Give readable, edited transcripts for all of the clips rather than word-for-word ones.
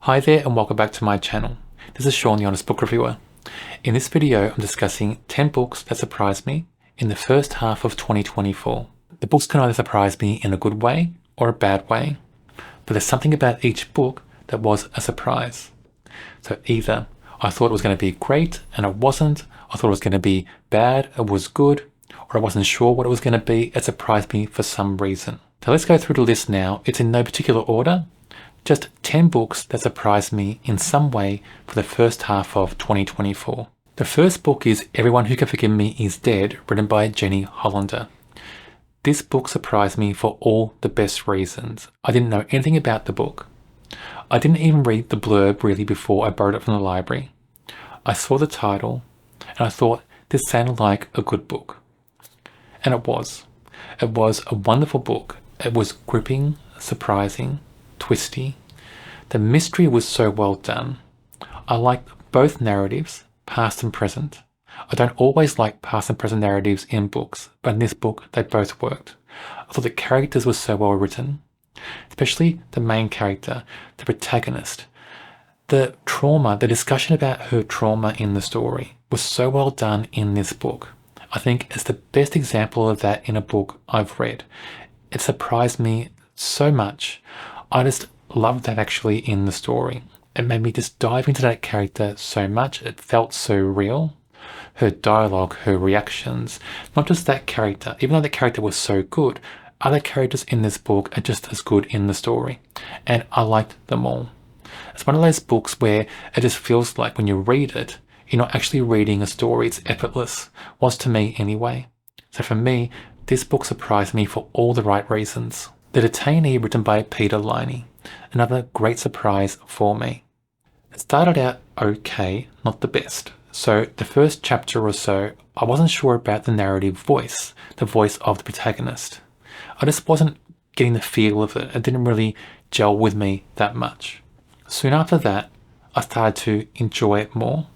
Hi there and welcome back to my channel. This is Sean, the Honest Book Reviewer. In this video, I'm discussing 10 books that surprised me in the first half of 2024. The books can either surprise me in a good way or a bad way, but there's something about each book that was a surprise. So either I thought it was going to be great and it wasn't, I thought it was going to be bad, it was good, or I wasn't sure what it was going to be, it surprised me for some reason. So let's go through the list now. It's in no particular order. Just 10 books that surprised me in some way for the first half of 2024. The first book is Everyone Who Can Forgive Me Is Dead, written by Jenny Hollander. This book surprised me for all the best reasons. I didn't know anything about the book. I didn't even read the blurb really before I borrowed it from the library. I saw the title and I thought this sounded like a good book. And it was. It was a wonderful book. It was gripping, surprising, twisty. The mystery was so well done. I liked both narratives, past and present. I don't always like past and present narratives in books, but in this book they both worked. I thought the characters were so well written, especially the main character, the protagonist. The trauma, the discussion about her trauma in the story was so well done in this book. I think it's the best example of that in a book I've read. It surprised me so much. I just loved that actually in the story. It made me just dive into that character so much. It felt so real. Her dialogue, her reactions, not just that character. Even though the character was so good, other characters in this book are just as good in the story. And I liked them all. It's one of those books where it just feels like when you read it, you're not actually reading a story. It's effortless. Was to me anyway. So for me, this book surprised me for all the right reasons. The Detainee, written by Peter Liney. Another great surprise for me. It started out okay, not the best. So the first chapter or so, I wasn't sure about the narrative voice, the voice of the protagonist. I just wasn't getting the feel of it. It didn't really gel with me that much. Soon after that, I started to enjoy it more.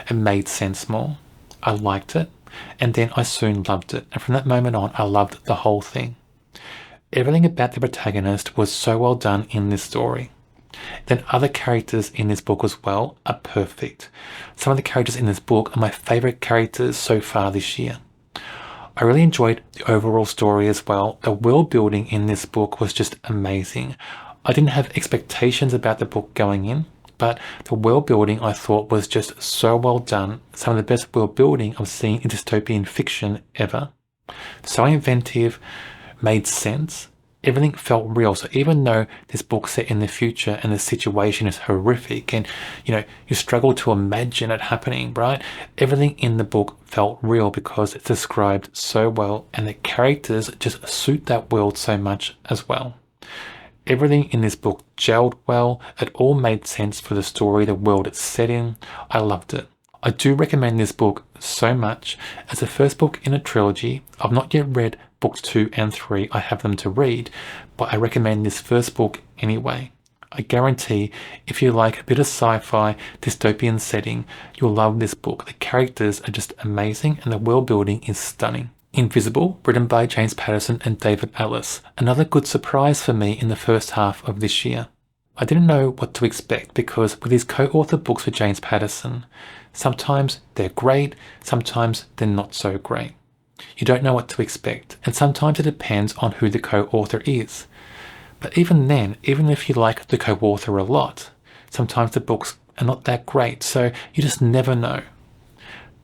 It made sense more. I liked it. And then I soon loved it. And from that moment on, I loved the whole thing. Everything about the protagonist was so well done in this story. Then other characters in this book as well are perfect. Some of the characters in this book are my favorite characters so far this year. I really enjoyed the overall story as well. The world building in this book was just amazing. I didn't have expectations about the book going in, but the world building I thought was just so well done. Some of the best world building I've seen in dystopian fiction ever. So inventive, made sense. Everything felt real. So even though this book's set in the future and the situation is horrific and, you struggle to imagine it happening, right? Everything in the book felt real because it's described so well and the characters just suit that world so much as well. Everything in this book gelled well. It all made sense for the story, the world it's set in. I loved it. I do recommend this book so much. As the first book in a trilogy, I've not yet read books 2 and 3. I have them to read, but I recommend this first book anyway. I guarantee if you like a bit of sci-fi, dystopian setting, you'll love this book. The characters are just amazing and the world building is stunning. Invisible, written by James Patterson and David Ellis. Another good surprise for me in the first half of this year. I didn't know what to expect because with his co-author books with James Patterson, sometimes they're great, sometimes they're not so great. You don't know what to expect, and sometimes it depends on who the co-author is. But even then, even if you like the co-author a lot, sometimes the books are not that great, so you just never know.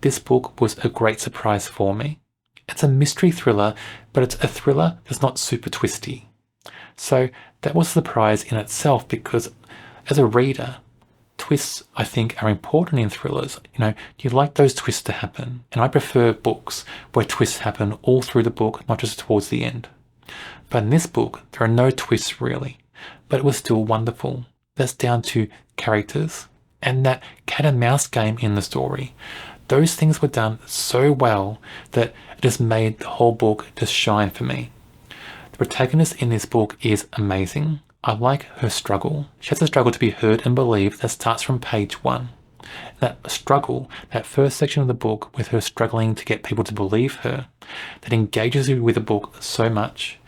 This book was a great surprise for me. It's a mystery thriller, but it's a thriller that's not super twisty. So that was a surprise in itself because as a reader, twists I think are important in thrillers. You like those twists to happen. And I prefer books where twists happen all through the book, not just towards the end. But in this book, there are no twists really, but it was still wonderful. That's down to characters and that cat and mouse game in the story. Those things were done so well that it just made the whole book just shine for me. The protagonist in this book is amazing. I like her struggle. She has a struggle to be heard and believed that starts from page 1. That struggle, that first section of the book with her struggling to get people to believe her, that engages you with the book so much.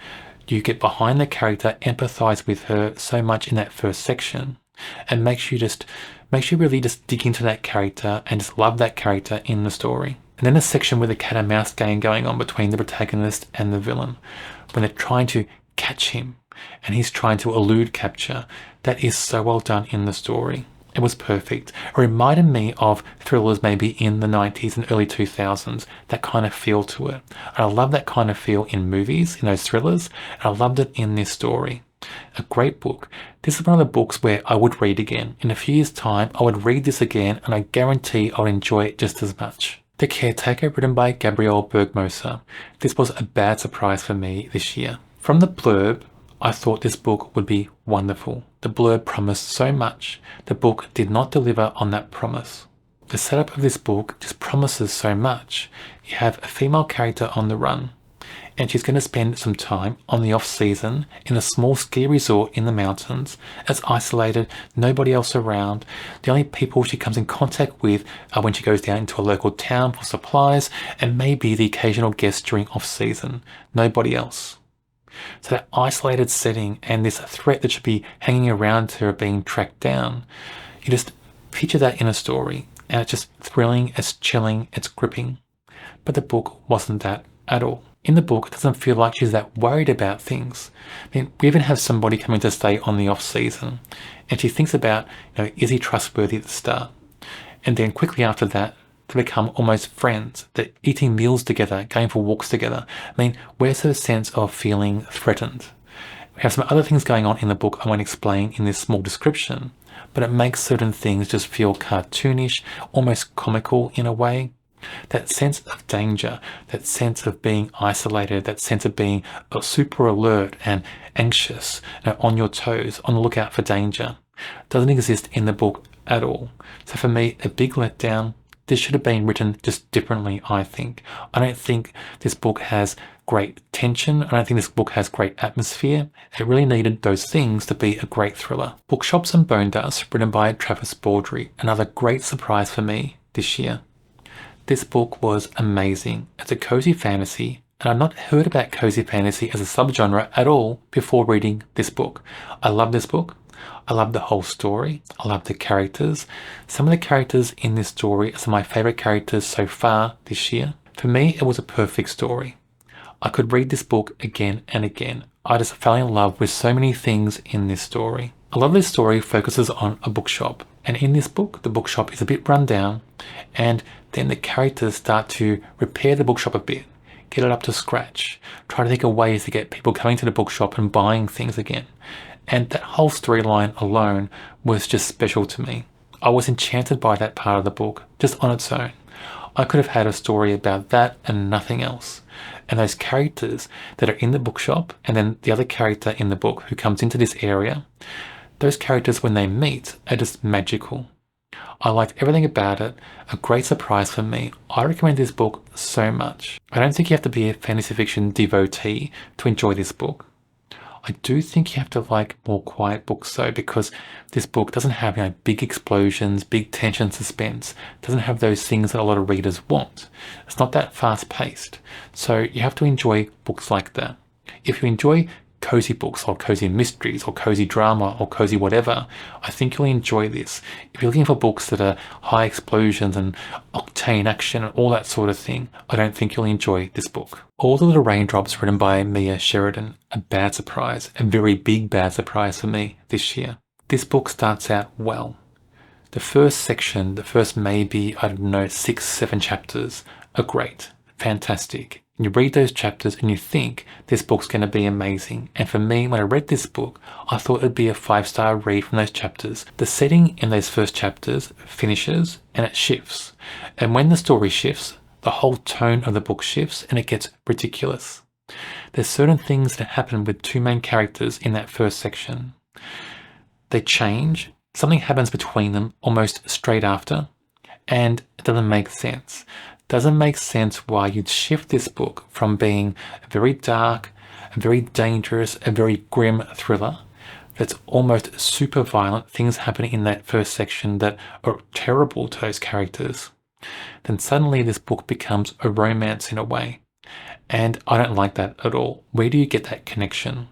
You get behind the character, empathize with her so much in that first section. and makes you really just dig into that character and just love that character in the story. And then a section with a cat and mouse game going on between the protagonist and the villain, when they're trying to catch him and he's trying to elude capture. That is so well done in the story. It was perfect. It reminded me of thrillers maybe in the 90s and early 2000s, that kind of feel to it. And I love that kind of feel in movies, in those thrillers, and I loved it in this story. A great book. This is one of the books where I would read again. In a few years' time, I would read this again, and I guarantee I'll enjoy it just as much. The Caretaker, written by Gabriel Bergmoser. This was a bad surprise for me this year. From the blurb, I thought this book would be wonderful. The blurb promised so much. The book did not deliver on that promise. The setup of this book just promises so much. You have a female character on the run, and she's going to spend some time on the off season in a small ski resort in the mountains. It's isolated, nobody else around. The only people she comes in contact with are when she goes down into a local town for supplies, and maybe the occasional guest during off season. Nobody else. So that isolated setting and this threat that should be hanging around her being tracked down, you just picture that in a story, and it's just thrilling, it's chilling, it's gripping. But the book wasn't that at all. In the book, it doesn't feel like she's that worried about things. I mean, we even have somebody coming to stay on the off season, and she thinks about, is he trustworthy at the start? And then quickly after that, they become almost friends. They're eating meals together, going for walks together. I mean, where's her sense of feeling threatened? We have some other things going on in the book I won't explain in this small description, but it makes certain things just feel cartoonish, almost comical in a way. That sense of danger, that sense of being isolated, that sense of being super alert and anxious, on your toes, on the lookout for danger, doesn't exist in the book at all. So for me, a big letdown. This should have been written just differently, I think. I don't think this book has great tension. I don't think this book has great atmosphere. It really needed those things to be a great thriller. Bookshops and Bone Dust, written by Travis Baldree. Another great surprise for me this year. This book was amazing. It's a cozy fantasy, and I've not heard about cozy fantasy as a subgenre at all before reading this book. I love this book. I love the whole story. I love the characters. Some of the characters in this story are some of my favorite characters so far this year. For me, it was a perfect story. I could read this book again and again. I just fell in love with so many things in this story. A lot of this story focuses on a bookshop, and in this book, the bookshop is a bit run down, and then the characters start to repair the bookshop a bit, get it up to scratch, try to think of ways to get people coming to the bookshop and buying things again. And that whole storyline alone was just special to me. I was enchanted by that part of the book, just on its own. I could have had a story about that and nothing else. And those characters that are in the bookshop, and then the other character in the book who comes into this area, those characters, when they meet, are just magical. I liked everything about it. A great surprise for me. I recommend this book so much. I don't think you have to be a fantasy fiction devotee to enjoy this book. I do think you have to like more quiet books though, because this book doesn't have big explosions, big tension, suspense. It doesn't have those things that a lot of readers want. It's not that fast paced. So you have to enjoy books like that. If you enjoy cozy books or cozy mysteries or cozy drama or cozy whatever, I think you'll enjoy this. If you're looking for books that are high explosions and octane action and all that sort of thing, I don't think you'll enjoy this book. All the Little Raindrops, written by Mia Sheridan, a bad surprise, a very big bad surprise for me this year. This book starts out well. The first section, the first maybe, 6-7 chapters are great, fantastic. And you read those chapters and you think this book's going to be amazing. And for me, when I read this book, I thought it'd be a 5-star read from those chapters. The setting in those first chapters finishes and it shifts. And when the story shifts, the whole tone of the book shifts and it gets ridiculous. There's certain things that happen with two main characters in that first section. They change. Something happens between them almost straight after, and it doesn't make sense. Doesn't make sense why you'd shift this book from being a very dark, a very dangerous, a very grim thriller that's almost super violent, things happening in that first section that are terrible to those characters. Then suddenly this book becomes a romance in a way. And I don't like that at all. Where do you get that connection?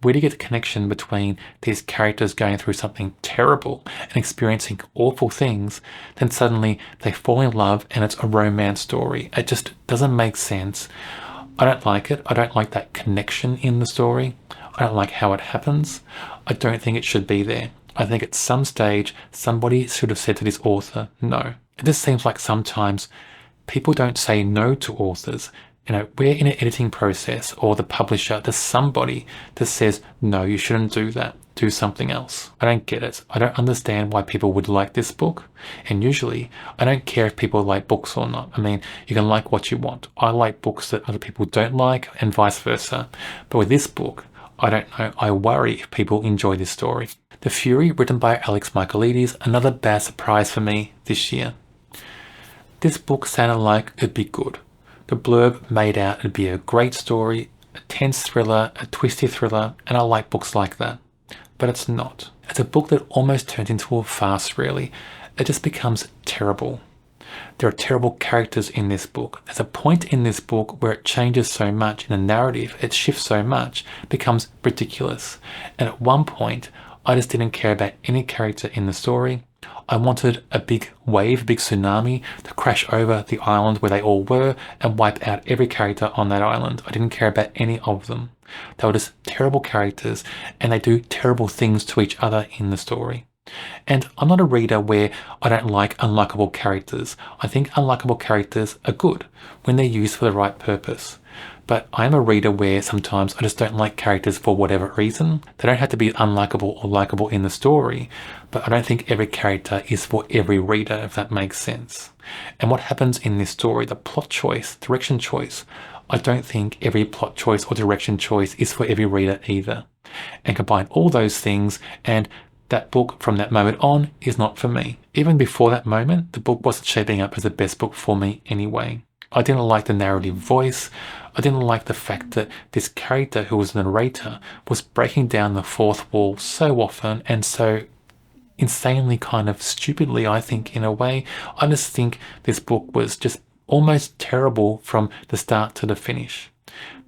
Where do you get the connection between these characters going through something terrible and experiencing awful things, then suddenly they fall in love and it's a romance story? It just doesn't make sense. I don't like it. I don't like that connection in the story. I don't like how it happens. I don't think it should be there. I think at some stage, somebody should have said to this author, no. It just seems like sometimes people don't say no to authors. We're in an editing process, or the publisher, there's somebody that says, no, you shouldn't do that. Do something else. I don't get it. I don't understand why people would like this book. And usually, I don't care if people like books or not. I mean, you can like what you want. I like books that other people don't like, and vice versa. But with this book, I don't know. I worry if people enjoy this story. The Fury, written by Alex Michaelides, another bad surprise for me this year. This book sounded like it'd be good. The blurb made out it'd be a great story, a tense thriller, a twisty thriller, and I like books like that. But it's not. It's a book that almost turns into a farce, really. It just becomes terrible. There are terrible characters in this book. There's a point in this book where it changes so much in the narrative, it shifts so much, it becomes ridiculous. And at one point, I just didn't care about any character in the story. I wanted a big wave, a big tsunami to crash over the island where they all were and wipe out every character on that island. I didn't care about any of them. They were just terrible characters, and they do terrible things to each other in the story. And I'm not a reader where I don't like unlikable characters. I think unlikable characters are good when they're used for the right purpose. But I am a reader where sometimes I just don't like characters for whatever reason. They don't have to be unlikable or likable in the story, but I don't think every character is for every reader, if that makes sense. And what happens in this story, the plot choice, direction choice, I don't think every plot choice or direction choice is for every reader either. And combine all those things, and that book from that moment on is not for me. Even before that moment, the book wasn't shaping up as the best book for me anyway. I didn't like the narrative voice. I didn't like the fact that this character who was the narrator was breaking down the fourth wall so often and so insanely kind of stupidly, I think, in a way. I just think this book was just almost terrible from the start to the finish.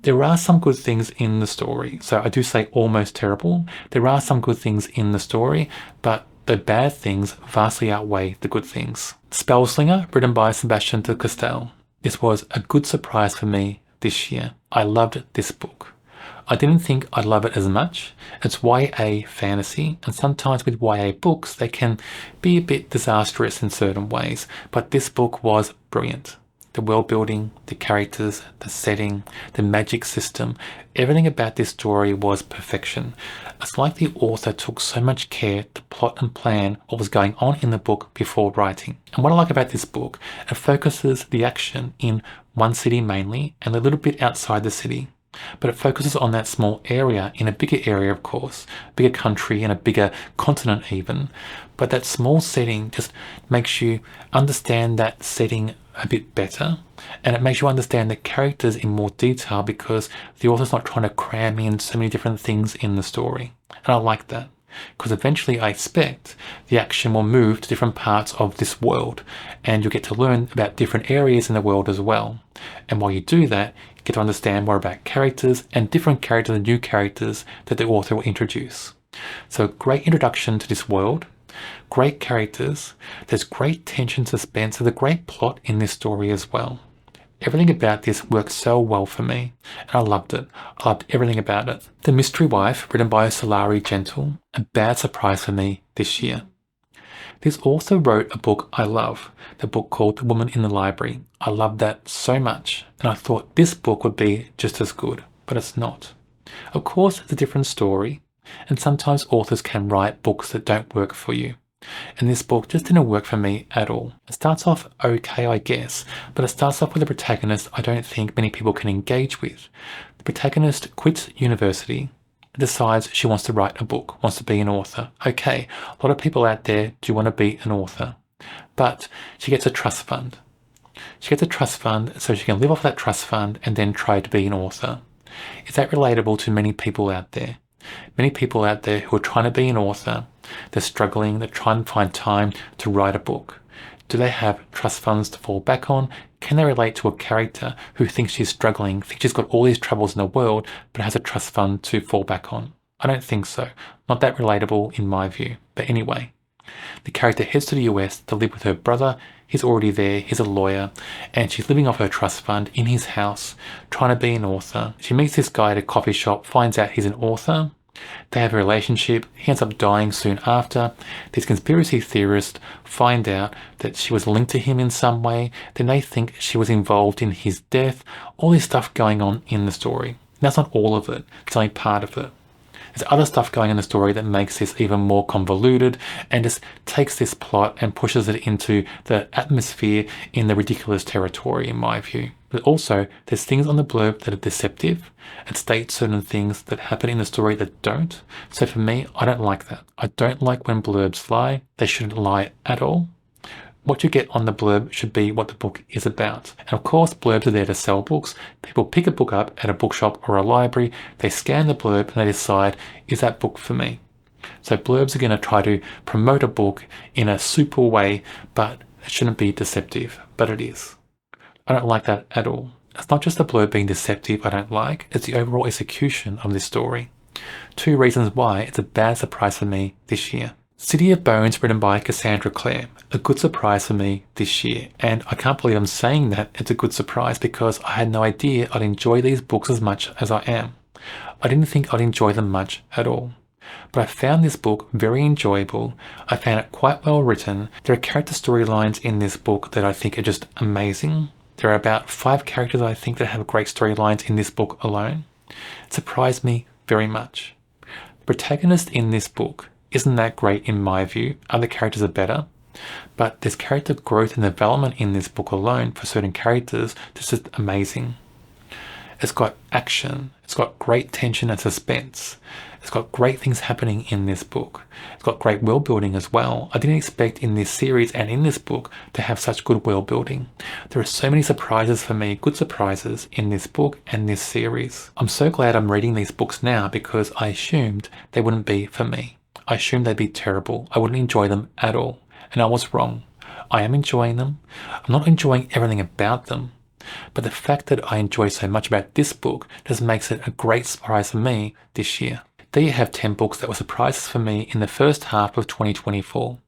There are some good things in the story. So I do say almost terrible. There are some good things in the story, but the bad things vastly outweigh the good things. Spellslinger, written by Sebastian de Castell. This was a good surprise for me this year. I loved this book. I didn't think I'd love it as much. It's YA fantasy, and sometimes with YA books, they can be a bit disastrous in certain ways, but this book was brilliant. The world building, the characters, the setting, the magic system, everything about this story was perfection. It's like the author took so much care to plot and plan what was going on in the book before writing. And what I like about this book, it focuses the action in one city mainly and a little bit outside the city. But it focuses on that small area in a bigger area, of course, bigger country and a bigger continent even. But that small setting just makes you understand that setting a bit better, and it makes you understand the characters in more detail because the author's not trying to cram in so many different things in the story. And I like that, because eventually I expect the action will move to different parts of this world, and you'll get to learn about different areas in the world as well. And while you do that, you get to understand more about characters and different characters and new characters that the author will introduce. So great introduction to this world. Great characters, there's great tension, suspense, there's a great plot in this story as well. Everything about this worked so well for me, and I loved it. I loved everything about it. The Mystery Wife, written by Sulari Gentill, a bad surprise for me this year. This author wrote a book I love, the book called The Woman in the Library. I loved that so much, and I thought this book would be just as good, but it's not. Of course, it's a different story, and sometimes authors can write books that don't work for you. And this book just didn't work for me at all. It starts off okay, I guess, but it starts off with a protagonist I don't think many people can engage with. The protagonist quits university, decides she wants to write a book, wants to be an author. Okay, a lot of people out there do want to be an author, but she gets a trust fund. She gets a trust fund so she can live off that trust fund and then try to be an author. Is that relatable to many people out there? Many people out there who are trying to be an author, they're struggling, they're trying to find time to write a book. Do they have trust funds to fall back on? Can they relate to a character who thinks she's struggling, thinks she's got all these troubles in the world, but has a trust fund to fall back on? I don't think so. Not that relatable in my view. But anyway, the character heads to the US to live with her brother. He's already there, he's a lawyer, and she's living off her trust fund in his house, trying to be an author. She meets this guy at a coffee shop, finds out he's an author. They have a relationship. He ends up dying soon after. These conspiracy theorists find out that she was linked to him in some way. Then they think she was involved in his death. All this stuff going on in the story. That's not all of it. It's only part of it. There's other stuff going in the story that makes this even more convoluted and just takes this plot and pushes it into the atmosphere in the ridiculous territory, in my view. But also, there's things on the blurb that are deceptive. It states certain things that happen in the story that don't. So for me, I don't like that. I don't like when blurbs lie. They shouldn't lie at all. What you get on the blurb should be what the book is about. And of course, blurbs are there to sell books. People pick a book up at a bookshop or a library, they scan the blurb and they decide, is that book for me? So blurbs are going to try to promote a book in a super way, but it shouldn't be deceptive, but it is. I don't like that at all. It's not just the blurb being deceptive I don't like, it's the overall execution of this story. 2 reasons why it's a bad surprise for me this year. City of Bones, written by Cassandra Clare. A good surprise for me this year. And I can't believe I'm saying that it's a good surprise because I had no idea I'd enjoy these books as much as I am. I didn't think I'd enjoy them much at all. But I found this book very enjoyable. I found it quite well written. There are character storylines in this book that I think are just amazing. There are about 5 characters I think that have great storylines in this book alone. It surprised me very much. The protagonist in this book isn't that great in my view. Other characters are better. But there's character growth and development in this book alone for certain characters that's just amazing. It's got action. It's got great tension and suspense. It's got great things happening in this book. It's got great world building as well. I didn't expect in this series and in this book to have such good world building. There are so many surprises for me, good surprises in this book and this series. I'm so glad I'm reading these books now because I assumed they wouldn't be for me. I assumed they'd be terrible. I wouldn't enjoy them at all. And I was wrong. I am enjoying them. I'm not enjoying everything about them. But the fact that I enjoy so much about this book just makes it a great surprise for me this year. There you have 10 books that were surprises for me in the first half of 2024.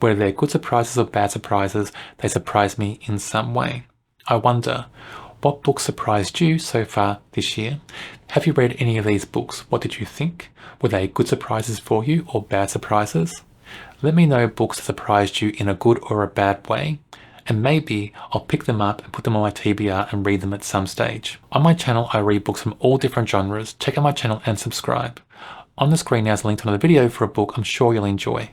Whether they're good surprises or bad surprises, they surprised me in some way. I wonder, what books surprised you so far this year? Have you read any of these books? What did you think? Were they good surprises for you or bad surprises? Let me know books that surprised you in a good or a bad way, and maybe I'll pick them up and put them on my TBR and read them at some stage. On my channel, I read books from all different genres. Check out my channel and subscribe. On the screen now is a link to another video for a book I'm sure you'll enjoy.